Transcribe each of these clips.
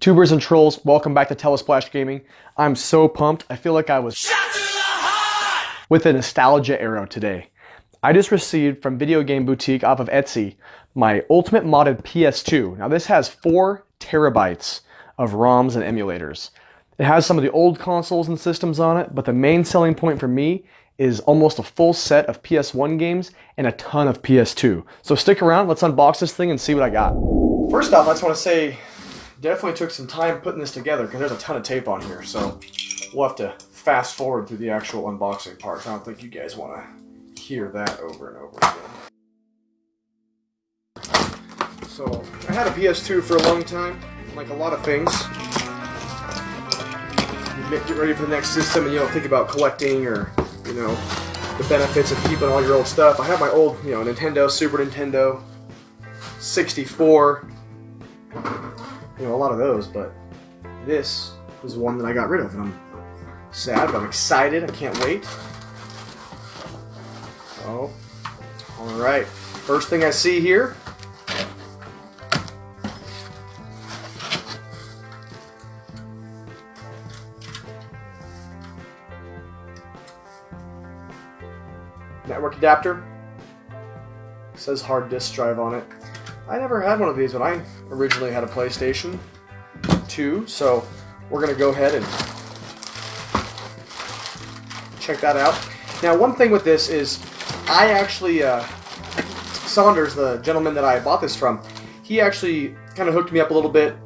Tubers and trolls, welcome back to Telesplash Gaming. I'm so pumped. I feel like I was with a nostalgia arrow today. I just received from Video Game Boutique off of Etsy my ultimate modded PS2. Now this has 4 terabytes of ROMs and emulators. It has some of the old consoles and systems on it, but the main selling point for me is almost a full set of PS1 games and a ton of PS2. So stick around, let's unbox this thing and see what I got. First off, I just want to say, definitely took some time putting this together because there's a ton of tape on here, so we'll have to fast forward through the actual unboxing parts. I don't think you guys want to hear that over and over again. So, I had a PS2 for a long time, like a lot of things. You get ready for the next system and think about collecting or, the benefits of keeping all your old stuff. I have my old, Nintendo, Super Nintendo, 64, a lot of those, but this was one that I got rid of, and I'm sad, but I'm excited. I can't wait. Oh, alright. First thing I see here, network adapter. It says hard disk drive on it. I never had one of these when I originally had a PlayStation 2, so we're going to go ahead and check that out. Now, one thing with this is I actually, Saunders, the gentleman that I bought this from, he actually kind of hooked me up a little bit.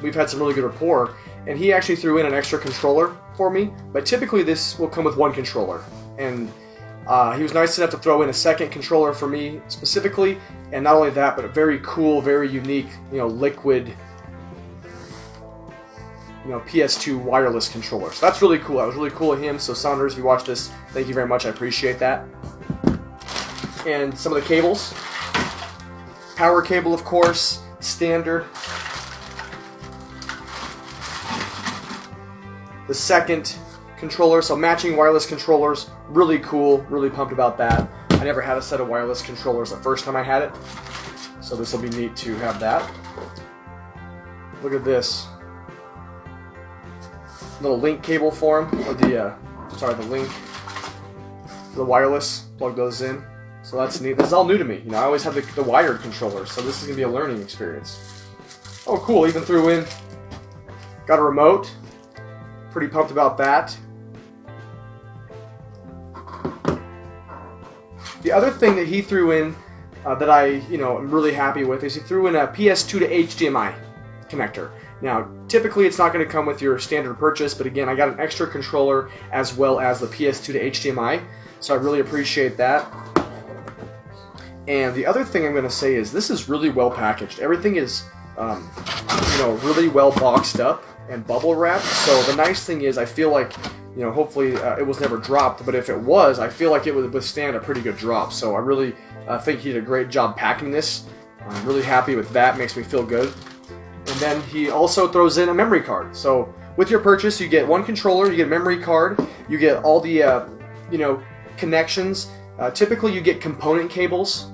We've had some really good rapport, and he actually threw in an extra controller for me, but typically this will come with one controller. And he was nice enough to throw in a second controller for me specifically, and not only that, but a very cool, very unique, liquid, PS2 wireless controller. So that's really cool. That was really cool of him. So Saunders, if you watch this, thank you very much. I appreciate that. And some of the cables. Power cable, of course, standard. The second controller, so matching wireless controllers, really cool, really pumped about that. I never had a set of wireless controllers the first time I had it, so this will be neat to have that. Look at this. Little link cable for him, or the link, the wireless, plug those in. So that's neat. This is all new to me. I always have the wired controllers, so this is going to be a learning experience. Oh cool, even threw in, got a remote. Pretty pumped about that. The other thing that he threw in that I, am really happy with is he threw in a PS2 to HDMI connector. Now, typically it's not going to come with your standard purchase, but again, I got an extra controller as well as the PS2 to HDMI, so I really appreciate that. And the other thing I'm going to say is this is really well packaged. Everything is, really well boxed up and bubble wrapped. So the nice thing is I feel like, hopefully it was never dropped, but if it was, I feel like it would withstand a pretty good drop. So I really think he did a great job packing this. I'm really happy with that. Makes me feel good. And then he also throws in a memory card. So with your purchase, you get one controller, you get a memory card, you get all the, connections. Typically you get component cables,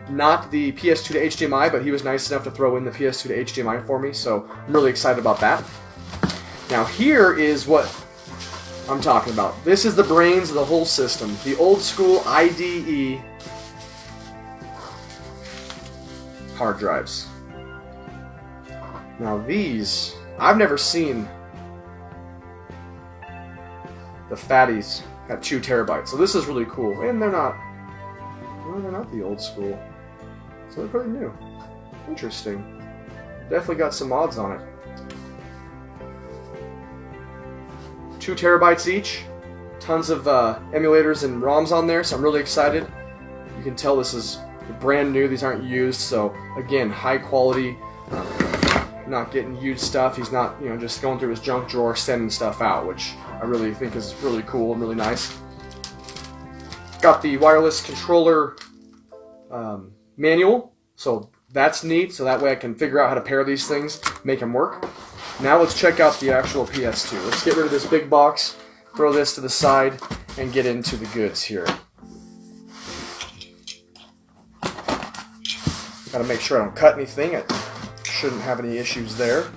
not the PS2 to HDMI, but he was nice enough to throw in the PS2 to HDMI for me, so I'm really excited about that. Now here is what I'm talking about. This is the brains of the whole system. The old school IDE hard drives. Now these, I've never seen the fatties at 2 terabytes, so this is really cool. And they're not the old school, so they're pretty new. Interesting. Definitely got some mods on it. 2 terabytes each. Tons of emulators and ROMs on there, so I'm really excited. You can tell this is brand new. These aren't used, so again, high quality. Not getting used stuff. He's not, just going through his junk drawer sending stuff out, which I really think is really cool and really nice. Got the wireless controller manual, so that's neat. So that way I can figure out how to pair these things, make them work. Now let's check out the actual PS2. Let's get rid of this big box, throw this to the side, and get into the goods here. Gotta make sure I don't cut anything. I shouldn't have any issues there.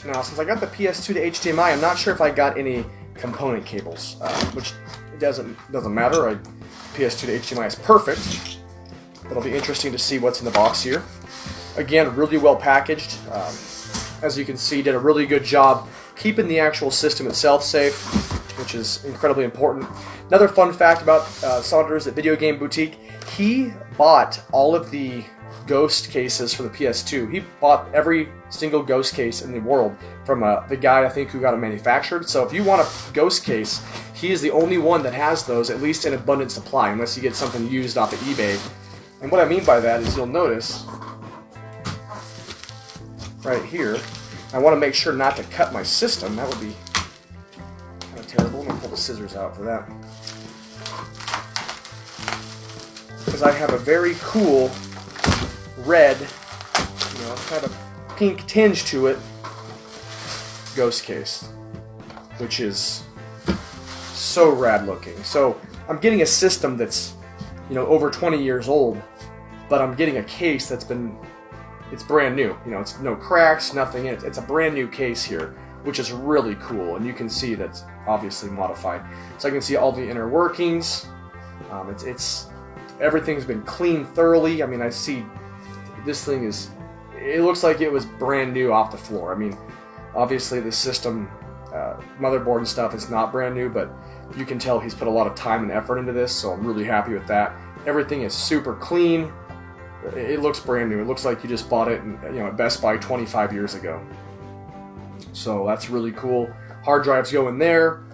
Now, since I got the PS2 to HDMI, I'm not sure if I got any component cables, which doesn't matter. PS2 to HDMI is perfect. It'll be interesting to see what's in the box here. Again, really well packaged. As you can see, did a really good job keeping the actual system itself safe, which is incredibly important. Another fun fact about Saunders at Video Game Boutique, he bought all of the Ghost cases for the PS2. He bought every single Ghost case in the world from the guy, I think, who got it manufactured. So if you want a Ghost case, he is the only one that has those, at least in abundant supply, unless you get something used off of eBay. And what I mean by that is you'll notice right here, I want to make sure not to cut my system. That would be kind of terrible. I'm going to pull the scissors out for that. Because I have a very cool red, kind of pink tinge to it, Ghost case, which is so rad looking. So I'm getting a system that's, over 20 years old, but I'm getting a case that's it's brand new. It's no cracks, nothing in it. It's a brand new case here, which is really cool, and you can see that's obviously modified. So I can see all the inner workings. Everything's been cleaned thoroughly. I mean, I see this thing it looks like it was brand new off the floor. I mean, obviously the system, motherboard and stuff is not brand new, but you can tell he's put a lot of time and effort into this, so I'm really happy with that. Everything is super clean. It looks brand new. It looks like you just bought it at Best Buy 25 years ago. So that's really cool. Hard drives go in there.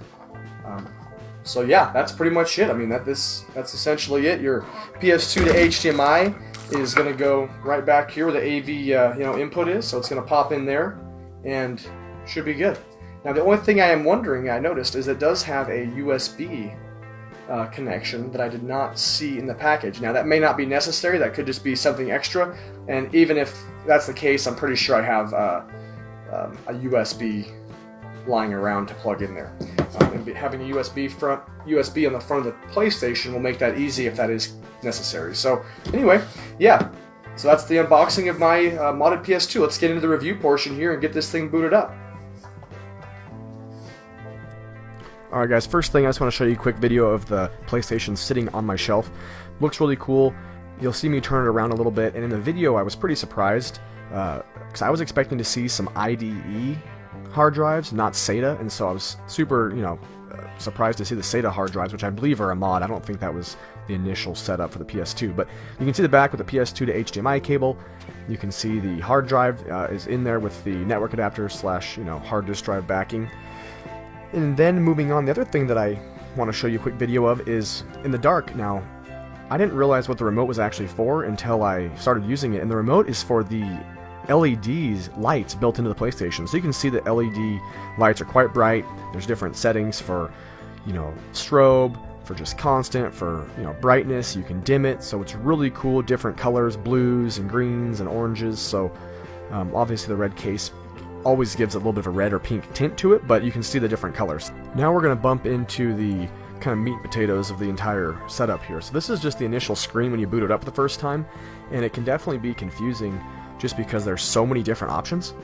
So yeah, that's pretty much it. I mean, that's essentially it. Your PS2 to HDMI is going to go right back here where the AV input is. So it's going to pop in there and should be good. Now the only thing I noticed is it does have a USB connection that I did not see in the package. Now that may not be necessary. That could just be something extra. And even if that's the case, I'm pretty sure I have a USB lying around to plug in there. And having a USB on the front of the PlayStation will make that easy if that is necessary. So anyway, yeah. So that's the unboxing of my modded PS2. Let's get into the review portion here and get this thing booted up. Alright guys, first thing I just want to show you a quick video of the PlayStation sitting on my shelf. Looks really cool. You'll see me turn it around a little bit, and in the video I was pretty surprised because I was expecting to see some IDE hard drives, not SATA, and so I was super, surprised to see the SATA hard drives, which I believe are a mod. I don't think that was the initial setup for the PS2, but you can see the back with the PS2 to HDMI cable. You can see the hard drive is in there with the network adapter slash, hard disk drive backing. And then moving on, the other thing that I want to show you a quick video of is in the dark. Now, I didn't realize what the remote was actually for until I started using it, and the remote is for the LEDs lights built into the PlayStation. So you can see the LED lights are quite bright. There's different settings for, strobe, for just constant, for, brightness. You can dim it, so it's really cool. Different colors, blues and greens and oranges. So obviously the red case always gives a little bit of a red or pink tint to it, but you can see the different colors. Now we're going to bump into the kind of meat and potatoes of the entire setup here. So this is just the initial screen when you boot it up the first time, and it can definitely be confusing just because there's so many different options.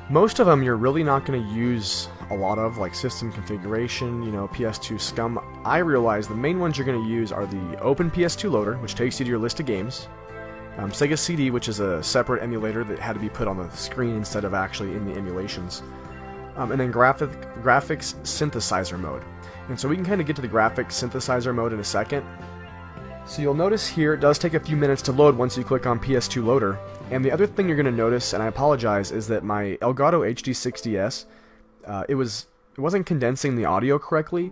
Most of them you're really not going to use a lot of, like system configuration, PS2 scum. I realize the main ones you're going to use are the Open PS2 Loader, which takes you to your list of games, Sega CD, which is a separate emulator that had to be put on the screen instead of actually in the emulations, and then graphics synthesizer mode. And so we can kind of get to the graphics synthesizer mode in a second. So you'll notice here it does take a few minutes to load once you click on PS2 Loader. And the other thing you're going to notice, and I apologize, is that my Elgato HD60S, it wasn't condensing the audio correctly,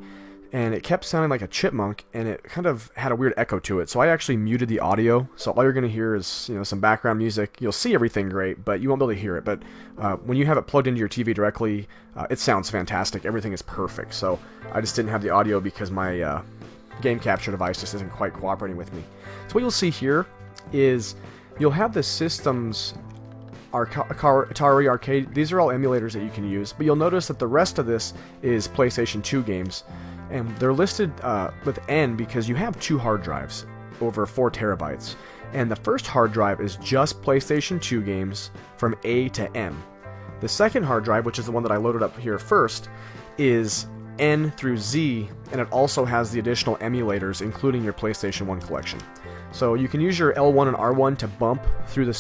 and it kept sounding like a chipmunk, and it kind of had a weird echo to it. So I actually muted the audio, so all you're going to hear is some background music. You'll see everything great, but you won't be able to hear it. But when you have it plugged into your TV directly, it sounds fantastic. Everything is perfect. So I just didn't have the audio because my game capture device just isn't quite cooperating with me. So what you'll see here is you'll have the system's Atari Arcade. These are all emulators that you can use, but you'll notice that the rest of this is PlayStation 2 games, and they're listed with N because you have 2 hard drives over 4 terabytes, and the first hard drive is just PlayStation 2 games from A to M. The second hard drive, which is the one that I loaded up here first, is N through Z, and it also has the additional emulators, including your PlayStation 1 collection. So you can use your L1 and R1 to bump through the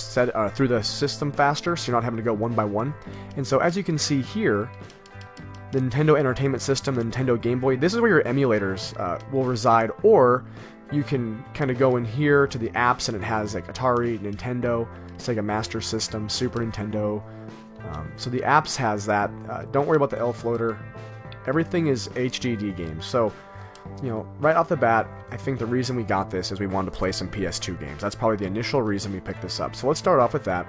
system faster, so you're not having to go one by one. And so as you can see here, the Nintendo Entertainment System, the Nintendo Game Boy, this is where your emulators will reside, or you can kind of go in here to the apps, and it has like Atari, Nintendo, Sega Master System, Super Nintendo. So the apps has that. Don't worry about the L floater. Everything is HDD games. So, you know, right off the bat, I think the reason we got this is we wanted to play some PS2 games. That's probably the initial reason we picked this up. So let's start off with that.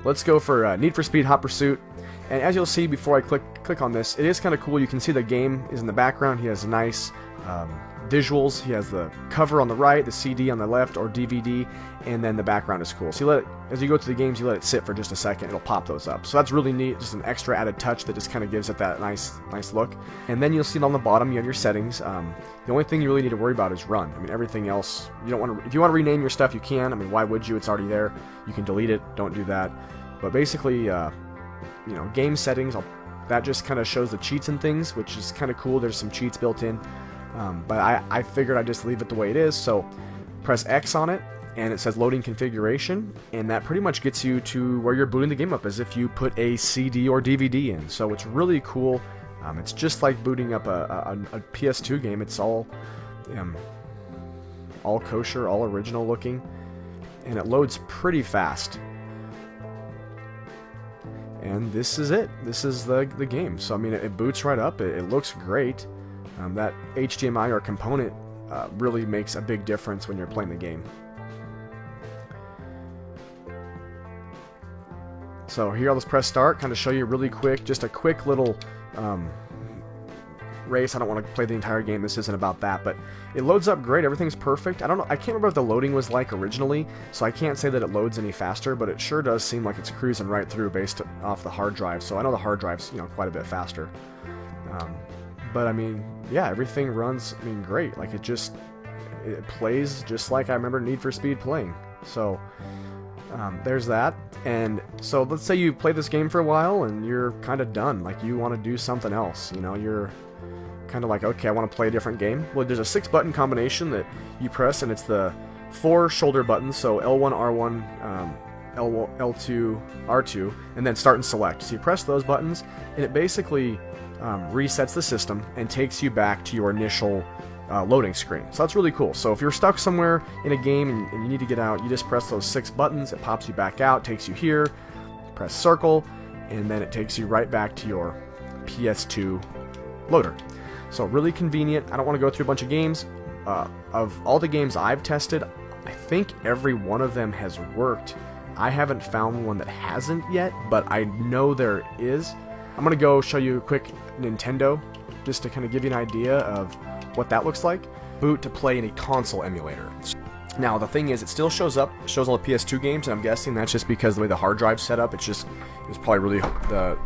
Let's go for Need for Speed Hot Pursuit. And as you'll see before I click on this, it is kind of cool. You can see the game is in the background. He has nice visuals. He has the cover on the right, the CD on the left, or DVD, and then the background is cool. So as you go through the games, you let it sit for just a second. It'll pop those up. So that's really neat. Just an extra added touch that just kind of gives it that nice look. And then you'll see on the bottom you have your settings. The only thing you really need to worry about is run. I mean, everything else you don't want to. If you want to rename your stuff, you can. I mean, why would you? It's already there. You can delete it. Don't do that. But basically, you know, game settings. That just kind of shows the cheats and things, which is kind of cool. There's some cheats built in. But I figured I'd just leave it the way it is, so press X on it, and it says loading configuration, and that pretty much gets you to where you're booting the game up as if you put a CD or DVD in. So it's really cool. It's just like booting up a PS2 game. It's all kosher, all original looking, and it loads pretty fast. And this is it. This is the game. So I mean, it boots right up. It looks great. That HDMI or component really makes a big difference when you're playing the game. So here, let's press start, kind of show you really quick, just a quick little race. I don't want to play the entire game, this isn't about that, but it loads up great, everything's perfect. I can't remember what the loading was like originally, so I can't say that it loads any faster, but it sure does seem like it's cruising right through based off the hard drive, so I know the hard drive's, you know, quite a bit faster. But I mean, yeah, everything runs, I mean, great. Like, it plays just like I remember Need for Speed playing. So, there's that. And so let's say you play this game for a while and you're kind of done. Like, you want to do something else. You know, you're kind of like, okay, I want to play a different game. Well, there's a 6-button combination that you press, and it's the 4 shoulder buttons. So L1, R1, L2, R2, and then start and select. So you press those buttons, and it basically resets the system and takes you back to your initial loading screen. So that's really cool. So if you're stuck somewhere in a game and you need to get out, you just press those 6 buttons, it pops you back out, takes you here, press circle, and then it takes you right back to your PS2 loader. So really convenient. I don't want to go through a bunch of games. Of all the games I've tested, I think every one of them has worked. I haven't found one that hasn't yet, but I know there is. I'm going to go show you a quick Nintendo, just to kind of give you an idea of what that looks like. Boot to play in a console emulator. Now, the thing is, it still shows all the PS2 games, and I'm guessing that's just because the way the hard drive's set up, it's probably really the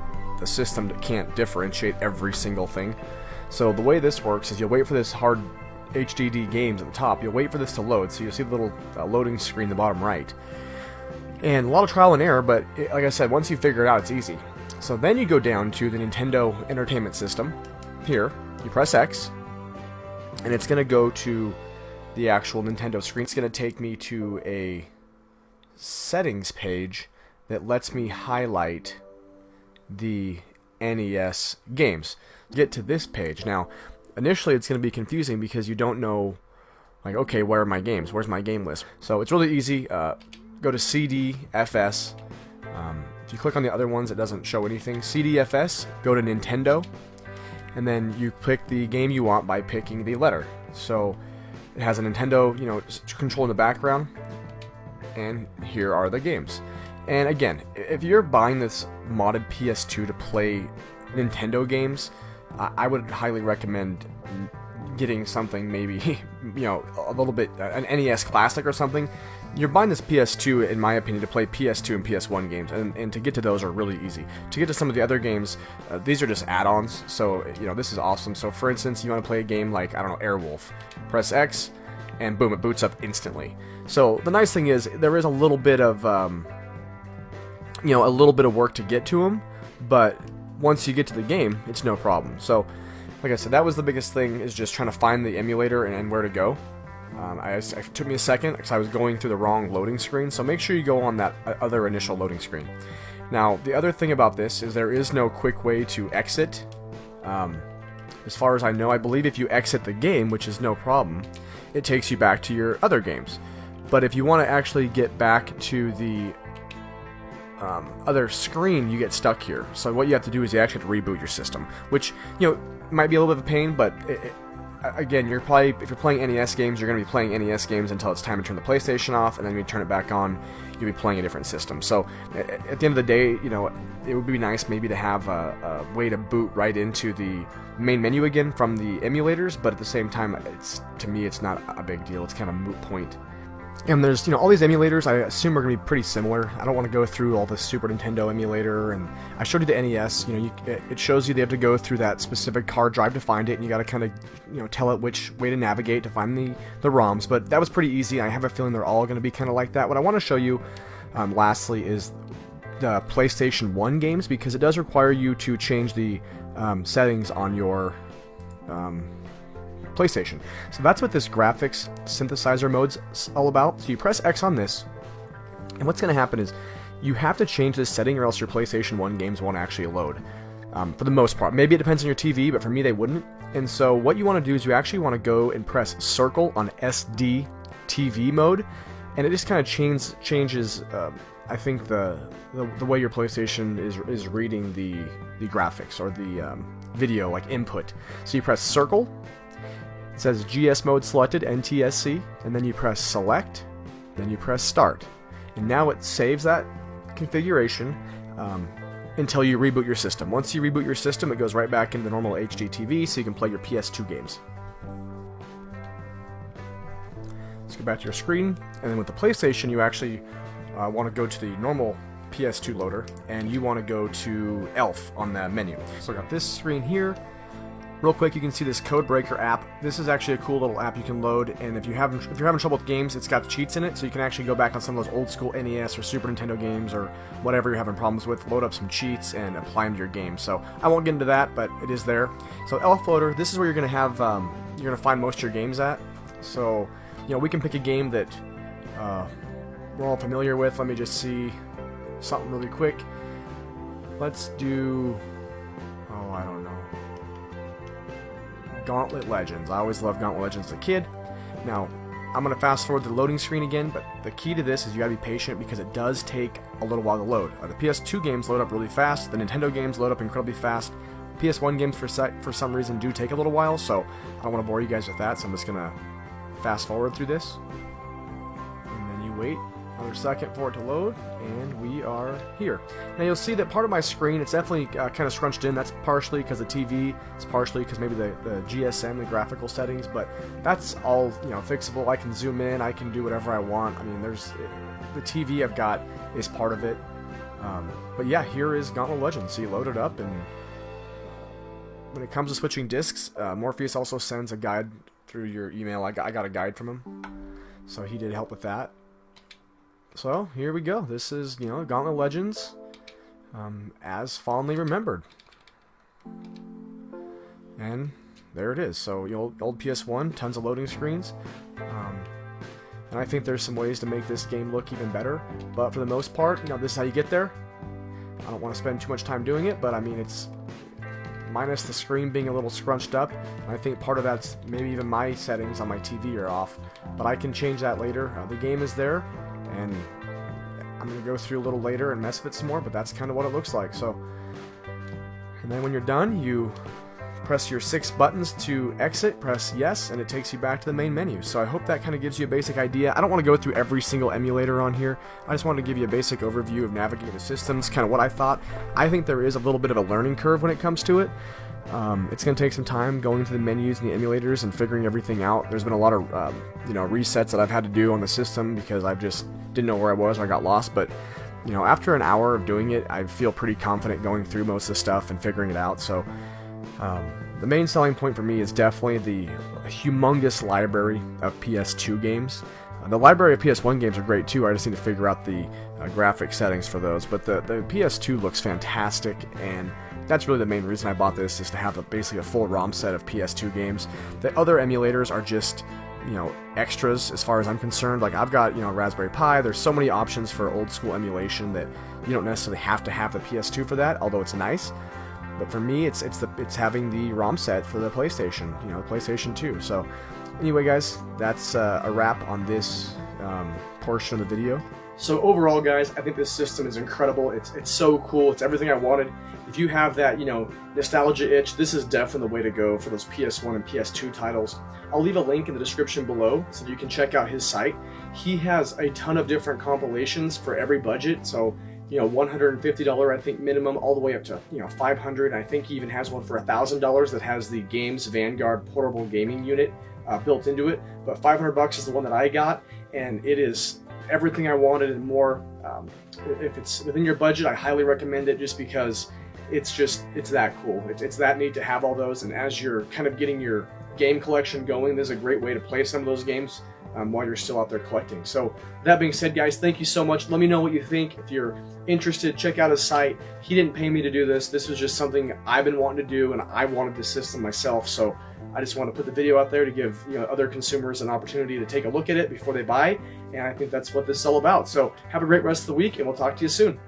system that can't differentiate every single thing. So the way this works is you'll wait for this hard HDD games at the top, you'll wait for this to load, so you'll see the little loading screen in the bottom right. And a lot of trial and error, but like I said, once you figure it out, it's easy. So then you go down to the Nintendo Entertainment System. Here, you press X, and it's going to go to the actual Nintendo screen. It's going to take me to a settings page that lets me highlight the NES games. Get to this page. Now, initially it's going to be confusing because you don't know, like, okay, where are my games? Where's my game list? So it's really easy. Go to CDFS. If you click on the other ones, it doesn't show anything. CDFS, go to Nintendo, and then you pick the game you want by picking the letter. So it has a Nintendo, you know, control in the background, and here are the games. And again, if you're buying this modded PS2 to play Nintendo games, I would highly recommend getting something maybe, you know, a little bit, an NES Classic or something. You're buying this PS2, in my opinion, to play PS2 and PS1 games, and to get to those are really easy. To get to some of the other games, these are just add-ons, so, you know, this is awesome. So, for instance, you want to play a game like, I don't know, Airwolf. Press X, and boom, it boots up instantly. So, the nice thing is, there is a little bit of you know, a little bit of work to get to them, but once you get to the game, it's no problem. So, like I said, that was the biggest thing, is just trying to find the emulator and where to go. It took me a second because I was going through the wrong loading screen, so make sure you go on that other initial loading screen. Now, the other thing about this is there is no quick way to exit. As far as I know, I believe if you exit the game, which is no problem, it takes you back to your other games. But if you want to actually get back to the other screen, you get stuck here. So what you have to do is you actually have to reboot your system, which, you know, might be a little bit of a pain, but again, you're probably, if you're playing NES games, you're going to be playing NES games until it's time to turn the PlayStation off, and then when you turn it back on, you'll be playing a different system. So at the end of the day, you know, it would be nice maybe to have a way to boot right into the main menu again from the emulators, but at the same time, to me, it's not a big deal. It's kind of a moot point. And there's, you know, all these emulators I assume are going to be pretty similar. I don't want to go through all the Super Nintendo emulator, and I showed you the NES. You know, it shows you they have to go through that specific hard drive to find it, and you got to kind of, you know, tell it which way to navigate to find the ROMs. But that was pretty easy. I have a feeling they're all going to be kind of like that. What I want to show you, lastly, is the PlayStation 1 games, because it does require you to change the settings on your PlayStation. So that's what this graphics synthesizer mode's all about. So you press X on this, and what's going to happen is you have to change this setting or else your PlayStation 1 games won't actually load. For the most part. Maybe it depends on your TV, but for me they wouldn't. And so what you want to do is you actually want to go and press circle on SD TV mode, and it just kind of changes I think the way your PlayStation is reading the graphics or the video, like input. So you press circle. It says GS mode selected, NTSC, and then you press select, then you press start. And now it saves that configuration until you reboot your system. Once you reboot your system, it goes right back into the normal HD TV, so you can play your PS2 games. Let's go back to your screen, and then with the PlayStation, you actually want to go to the normal PS2 loader, and you want to go to ELF on the menu. So I got this screen here. Real quick, you can see this Codebreaker app. This is actually a cool little app you can load, and if you're having trouble with games, it's got cheats in it, so you can actually go back on some of those old school NES or Super Nintendo games or whatever you're having problems with, load up some cheats and apply them to your game. So I won't get into that, but it is there. So ELF Loader, this is where you're going to have you're going to find most of your games at. So, you know, we can pick a game that we're all familiar with. Let me just see something really quick. Let's do, oh, I don't know, Gauntlet Legends. I always loved Gauntlet Legends as a kid. Now, I'm going to fast forward the loading screen again, but the key to this is you got to be patient because it does take a little while to load. The PS2 games load up really fast, the Nintendo games load up incredibly fast. PS1 games for some reason do take a little while, so I don't want to bore you guys with that, so I'm just going to fast forward through this. And then you wait another second for it to load, and we are here. Now you'll see that part of my screen, it's definitely kind of scrunched in. That's partially because of the TV, it's partially because maybe the GSM, the graphical settings, but that's all, you know, fixable. I can zoom in, I can do whatever I want. I mean, there's the TV I've got is part of it. But yeah, here is Gauntlet Legends. So you load it up, and when it comes to switching discs, Morpheus also sends a guide through your email. I got a guide from him, so he did help with that. So here we go. This is, you know, Gauntlet Legends, as fondly remembered. And there it is. So the old PS1, tons of loading screens. And I think there's some ways to make this game look even better. But for the most part, you know, this is how you get there. I don't want to spend too much time doing it, but I mean, it's minus the screen being a little scrunched up. And I think part of that's maybe even my settings on my TV are off. But I can change that later. The game is there. And I'm going to go through a little later and mess with it some more, but that's kind of what it looks like. So, and then when you're done, you press your 6 buttons to exit, press yes, and it takes you back to the main menu. So I hope that kind of gives you a basic idea. I don't want to go through every single emulator on here. I just wanted to give you a basic overview of navigating the systems, kind of what I thought. I think there is a little bit of a learning curve when it comes to it. It's going to take some time going through the menus and the emulators and figuring everything out. There's been a lot of you know, resets that I've had to do on the system because I just didn't know where I was or I got lost. But you know, after an hour of doing it, I feel pretty confident going through most of the stuff and figuring it out. So the main selling point for me is definitely the humongous library of PS2 games. The library of PS1 games are great too. I just need to figure out the graphic settings for those. But the PS2 looks fantastic, and that's really the main reason I bought this, is to have basically a full ROM set of PS2 games. The other emulators are just, you know, extras as far as I'm concerned. Like, I've got, you know, Raspberry Pi. There's so many options for old school emulation that you don't necessarily have to have the PS2 for that, although it's nice. But for me, it's having the ROM set for the PlayStation, you know, PlayStation 2. So anyway, guys, that's a wrap on this portion of the video. So overall, guys, I think this system is incredible. It's so cool. It's everything I wanted. If you have that, you know, nostalgia itch, this is definitely the way to go for those PS1 and PS2 titles. I'll leave a link in the description below so you can check out his site. He has a ton of different compilations for every budget. So, you know, $150 I think minimum, all the way up to, you know, $500. I think he even has one for $1,000 that has the Games Vanguard portable gaming unit built into it. But $500 is the one that I got, and it is everything I wanted and more. If it's within your budget, I highly recommend it, just because it's that cool. It's that neat to have all those, and as you're kind of getting your game collection going, this is a great way to play some of those games while you're still out there collecting. So that being said, guys, thank you so much. Let me know what you think. If you're interested, check out his site. He didn't pay me to do this. This was just something I've been wanting to do, and I wanted this system myself. So I just want to put the video out there to give, you know, other consumers an opportunity to take a look at it before they buy, and I think that's what this is all about. So have a great rest of the week, and we'll talk to you soon.